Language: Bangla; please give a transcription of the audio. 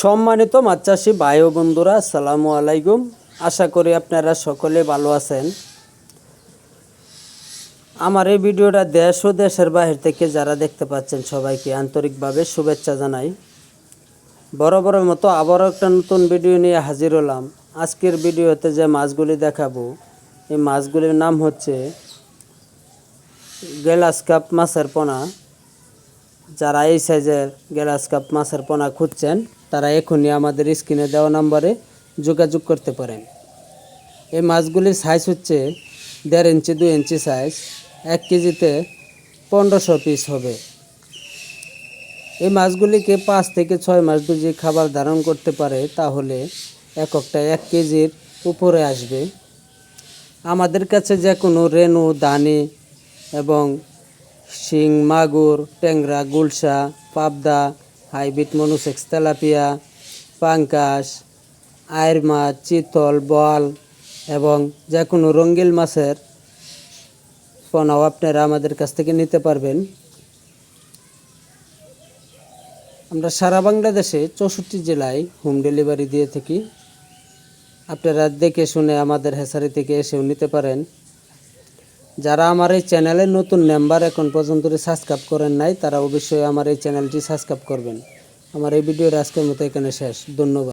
সম্মানিত মাছ চাষি ভাই ও বন্ধুরা, আসসালামু আলাইকুম। আশা করি আপনারা সকলে ভালো আছেন। আমার এই ভিডিওটা দেশ ও দেশের বাহির থেকে যারা দেখতে পাচ্ছেন সবাইকে আন্তরিকভাবে শুভেচ্ছা জানাই। বরাবরের মতো আবারও একটা নতুন ভিডিও নিয়ে হাজির হলাম। আজকের ভিডিওতে যে মাছগুলি দেখাবো, এই মাছগুলির নাম হচ্ছে গ্লাস কাপ মাছের পোনা। যারা এই সাইজের গ্লাস কাপ মাছের পোনা খুঁজছেন তারা এখনই আমাদের স্ক্রিনে দেওয়া নম্বরে যোগাযোগ করতে পারেন। এই মাছগুলির সাইজ হচ্ছে 1.5 ইঞ্চি 2 ইঞ্চি সাইজ। 1 কেজিতে 1500 পিস হবে। এই মাছগুলিকে 5 থেকে 6 মাস যদি খাবার ধারণ করতে পারে তাহলে একটা 1 কেজির উপরে আসবে। আমাদের কাছে যে কোনো রেনু, দানি এবং শিং, মাগুর, ট্যাংরা, গুলশা, পাবদা, হাইব্রিড মনুসেক্স, তেলাপিয়া, পাঙ্কাশ, আয়ের মাছ, চিতল, বোয়াল এবং যে কোনো রঙ্গিল মাছের পোনাও আপনারা আমাদের কাছ থেকে নিতে পারবেন। আমরা সারা বাংলাদেশে 64 জেলায় হোম ডেলিভারি দিয়ে থাকি। আপনারা দেখে শুনে আমাদের হ্যাচারি থেকে এসেও নিতে পারেন। যারা আমার এই চ্যানেলের নতুন মেম্বার এখন পর্যন্ত সাবস্ক্রাইব করেন নাই তারা অবশ্যই আমার এই চ্যানেলটি সাবস্ক্রাইব করবেন। আমার এই ভিডিওর আজকের মতো এখানে শেষ। ধন্যবাদ।